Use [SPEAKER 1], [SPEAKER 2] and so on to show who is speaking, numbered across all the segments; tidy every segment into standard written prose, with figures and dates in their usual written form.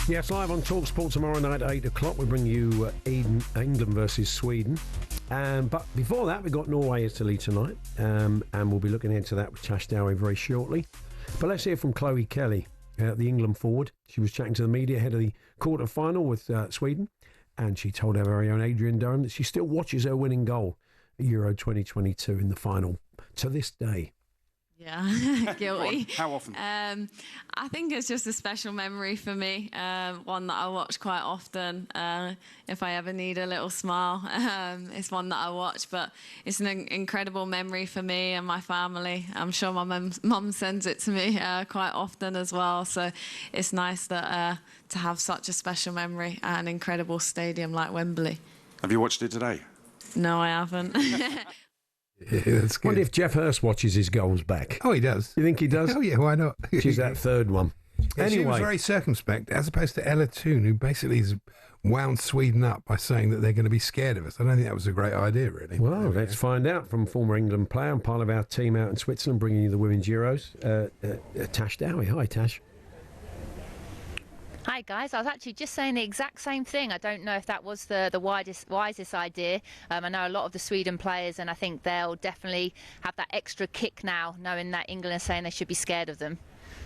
[SPEAKER 1] Yes, live on talkSPORT tomorrow night at 8 o'clock. We bring you England versus Sweden. But before that, we've got Norway, Italy tonight. And we'll be looking into that with Tash Dowie very shortly. But let's hear from Chloe Kelly, the England forward. She was chatting to the media ahead of the quarter-final with Sweden. And she told our very own Adrian Durham that she still watches her winning goal at Euro 2022 in the final to this day.
[SPEAKER 2] Yeah, guilty.
[SPEAKER 3] How often?
[SPEAKER 2] I think it's just a special memory for me, one that I watch quite often. If I ever need a little smile, it's one that I watch, but it's an incredible memory for me and my family. I'm sure my mum sends it to me quite often as well, so it's nice that to have such a special memory at an incredible stadium like Wembley.
[SPEAKER 3] Have you watched it today?
[SPEAKER 2] No, I haven't.
[SPEAKER 4] Yeah, that's good.
[SPEAKER 1] Wonder if Jeff Hurst watches his goals back.
[SPEAKER 4] Oh, he does.
[SPEAKER 1] You think he does?
[SPEAKER 4] Oh, yeah, why not?
[SPEAKER 1] She's that third one.
[SPEAKER 4] Yeah, she was very circumspect, as opposed to Ella Toon, who basically has wound Sweden up by saying that they're going to be scared of us. I don't think that was a great idea, really.
[SPEAKER 1] Well, let's find out from former England player and part of our team out in Switzerland, bringing you the Women's Euros, Tash Dowie. Hi, Tash.
[SPEAKER 5] Hi guys, I was actually just saying the exact same thing. I don't know if that was the wisest idea. I know a lot of the Sweden players, and I think they'll definitely have that extra kick now, knowing that England are saying they should be scared of them.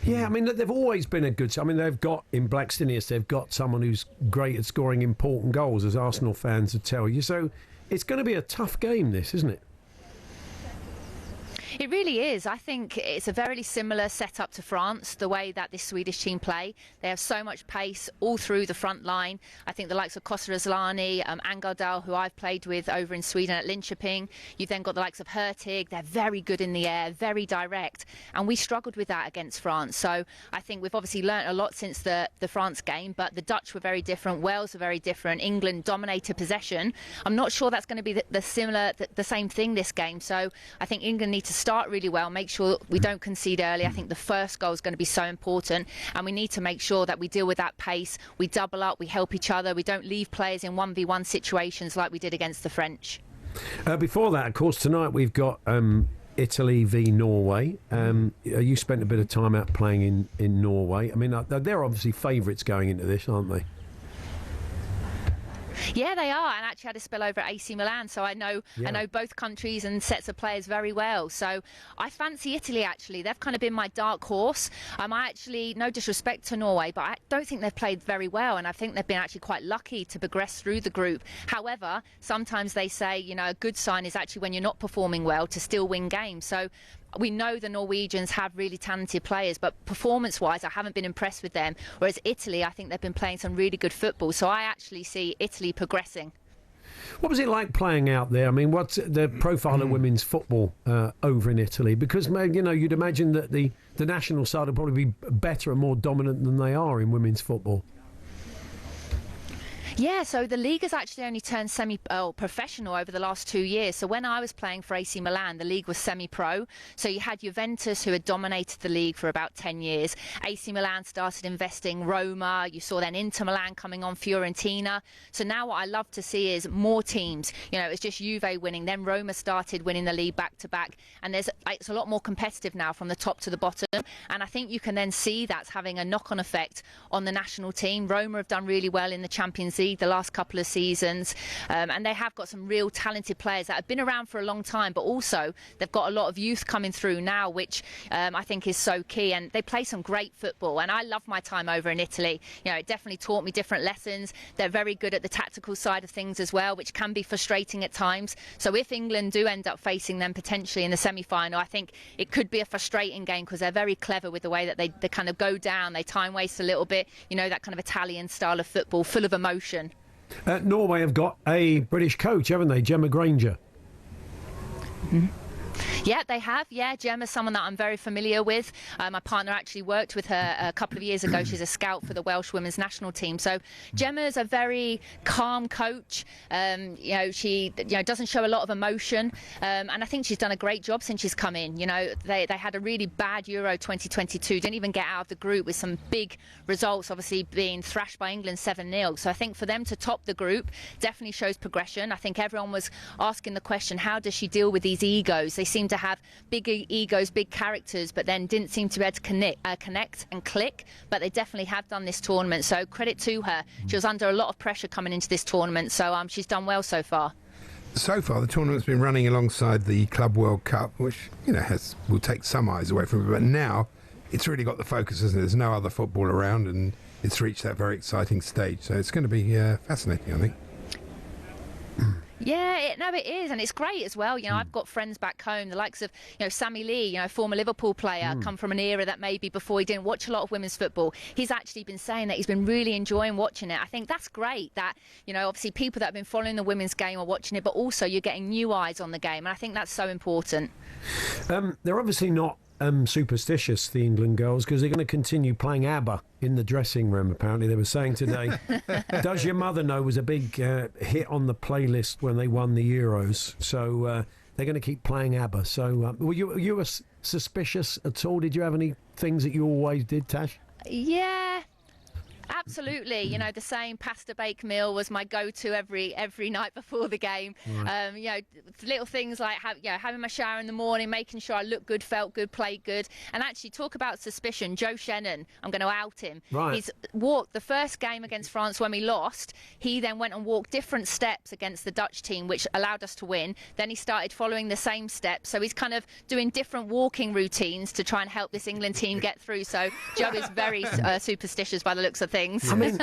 [SPEAKER 1] Yeah, I mean, they've always been a good... I mean, they've got, in Blackstenius, they've got someone who's great at scoring important goals, as Arsenal fans would tell you. So it's going to be a tough game, this, isn't it?
[SPEAKER 5] It really is. I think it's a very similar setup to France, the way that this Swedish team play. They have so much pace all through the front line. I think the likes of Kosta Asllani, Angardal, who I've played with over in Sweden at Linköping. You've then got the likes of Hurtig. They're very good in the air, very direct. And we struggled with that against France. So I think we've obviously learnt a lot since the France game, but the Dutch were very different. Wales were very different. England dominated possession. I'm not sure that's going to be the same thing this game. So I think England need to start really well, make sure we don't concede early. I think the first goal is going to be so important, and we need to make sure that we deal with that pace, we double up, we help each other, we don't leave players in 1v1 situations like we did against the French.
[SPEAKER 1] Before that, of course, tonight we've got Italy v Norway. You spent a bit of time out playing in Norway. I mean, they're obviously favourites going into this, aren't they?
[SPEAKER 5] Yeah, they are, and actually had a spell over at AC Milan, so I know both countries and sets of players very well. So I fancy Italy, actually. They've kind of been my dark horse. I actually, no disrespect to Norway, but I don't think they've played very well, and I think they've been actually quite lucky to progress through the group. However, sometimes they say, you know, a good sign is actually when you're not performing well to still win games. So we know the Norwegians have really talented players, but performance-wise, I haven't been impressed with them. Whereas Italy, I think they've been playing some really good football. So I actually see Italy progressing.
[SPEAKER 1] What was it like playing out there? I mean, what's the profile of women's football over in Italy? Because, you know, you'd imagine that the national side will probably be better and more dominant than they are in women's football.
[SPEAKER 5] Yeah, so the league has actually only turned semi-professional over the last 2 years. So when I was playing for AC Milan, the league was semi-pro. So you had Juventus, who had dominated the league for about 10 years. AC Milan started investing, Roma. You saw then Inter Milan coming on, Fiorentina. So now what I love to see is more teams. You know, it's just Juve winning. Then Roma started winning the league back-to-back. And it's a lot more competitive now from the top to the bottom. And I think you can then see that's having a knock-on effect on the national team. Roma have done really well in the Champions League the last couple of seasons, and they have got some real talented players that have been around for a long time, but also they've got a lot of youth coming through now, which I think is so key, and they play some great football. And I love my time over in Italy. You know, it definitely taught me different lessons. They're very good at the tactical side of things as well, which can be frustrating at times. So if England do end up facing them potentially in the semi-final, I think it could be a frustrating game, because they're very clever with the way that they kind of go down, they time waste a little bit, you know, that kind of Italian style of football, full of emotion.
[SPEAKER 1] Norway have got a British coach, haven't they? Gemma Granger.
[SPEAKER 5] Mm-hmm. Yeah, they have. Yeah, Gemma's someone that I'm very familiar with. My partner actually worked with her a couple of years ago. She's a scout for the Welsh women's national team. So Gemma's a very calm coach. She doesn't show a lot of emotion, and I think she's done a great job since she's come in. You know, they had a really bad Euro 2022. Didn't even get out of the group with some big results, obviously being thrashed by England 7-0. So I think for them to top the group definitely shows progression. I think everyone was asking the question, how does she deal with these egos? They seem to have big egos, big characters, but then didn't seem to be able to connect and click. But they definitely have done this tournament, so credit to her. She was under a lot of pressure coming into this tournament, so she's done well so far.
[SPEAKER 4] So far, the tournament's been running alongside the Club World Cup, which will take some eyes away from it. But now it's really got the focus, isn't it? There's no other football around, and it's reached that very exciting stage. So it's going to be fascinating, I think.
[SPEAKER 5] Yeah, it is, and it's great as well. I've got friends back home, the likes of Sammy Lee, former Liverpool player, come from an era that maybe before he didn't watch a lot of women's football. He's actually been saying that he's been really enjoying watching it. I think that's great that obviously people that have been following the women's game are watching it, but also you're getting new eyes on the game, and I think that's so important.
[SPEAKER 1] They're obviously not superstitious, the England girls, because they're going to continue playing ABBA in the dressing room. Apparently, they were saying today. Does Your Mother Know was a big hit on the playlist when they won the Euros, so they're going to keep playing ABBA. So were you suspicious at all? Did you have any things that you always did, Tash?
[SPEAKER 5] Yeah. Absolutely, the same pasta bake meal was my go-to every night before the game. Right. Little things like having my shower in the morning, making sure I looked good, felt good, played good. And actually, talk about suspicion. Joe Shannon, I'm going to out him.
[SPEAKER 1] Right.
[SPEAKER 5] He's walked the first game against France when we lost. He then went and walked different steps against the Dutch team, which allowed us to win. Then he started following the same steps. So he's kind of doing different walking routines to try and help this England team get through. So Joe is very superstitious by the looks of things.
[SPEAKER 1] I mean,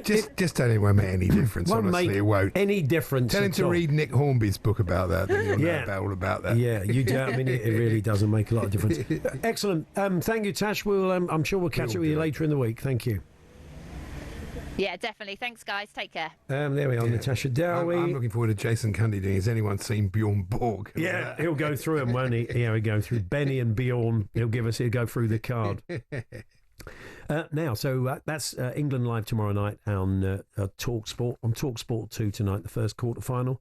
[SPEAKER 4] just tell him it won't make any difference. Honestly, it won't.
[SPEAKER 1] Any difference.
[SPEAKER 4] Tell him to read Nick Hornby's book about that. Then you'll know all about that.
[SPEAKER 1] Yeah, you do. I mean, it really doesn't make a lot of difference. Excellent. Thank you, Tash. I'm sure we'll catch up with you later in the week. Thank you.
[SPEAKER 5] Yeah, definitely. Thanks, guys. Take care.
[SPEAKER 1] There we are, Natasha Dowie.
[SPEAKER 4] I'm looking forward to Jason Cundy doing. Has anyone seen Bjorn Borg?
[SPEAKER 1] Yeah, he'll go through them, won't he? Yeah, he'll go through Benny and Bjorn. He'll go through the card. That's England live tomorrow night on talkSPORT. On talkSPORT 2 tonight, the first quarter-final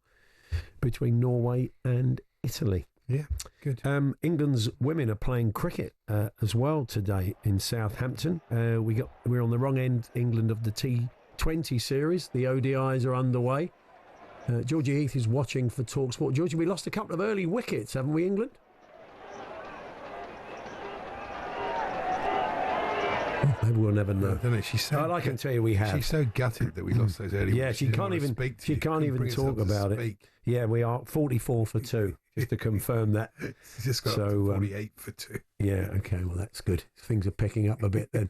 [SPEAKER 1] between Norway and Italy.
[SPEAKER 4] Yeah, good.
[SPEAKER 1] England's women are playing cricket as well today in Southampton. We're on the wrong end, England, of the T20 series. The ODIs are underway. Georgie Heath is watching for talkSPORT. Georgie, we lost a couple of early wickets, haven't we, England? Maybe we'll never know.
[SPEAKER 4] I don't know.
[SPEAKER 1] I can tell you we have.
[SPEAKER 4] She's so gutted that we lost those early.
[SPEAKER 1] Yeah, she can't even talk about it. Yeah, we are 44 for 2, just to confirm that.
[SPEAKER 4] She's just got up to 48 for 2.
[SPEAKER 1] Yeah, okay, well, that's good. Things are picking up a bit then.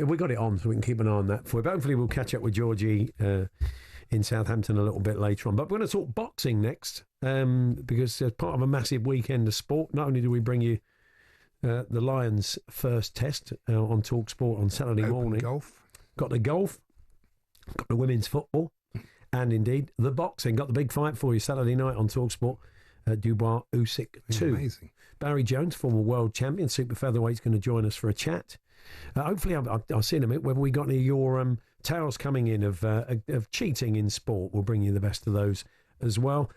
[SPEAKER 1] We got it on, so we can keep an eye on that for you. But hopefully we'll catch up with Georgie in Southampton a little bit later on. But we're going to talk boxing next, because as part of a massive weekend of sport, not only do we bring you the Lions' first test on talkSPORT on Saturday morning.
[SPEAKER 4] Golf.
[SPEAKER 1] Got the golf, got the women's football, and indeed the boxing. Got the big fight for you Saturday night on talkSPORT. Dubois Usyk 2. Amazing. Barry Jones, former world champion, super featherweight, is going to join us for a chat. Hopefully, I'll see in a minute whether we got any of your tales coming in of cheating in sport. We'll bring you the best of those as well.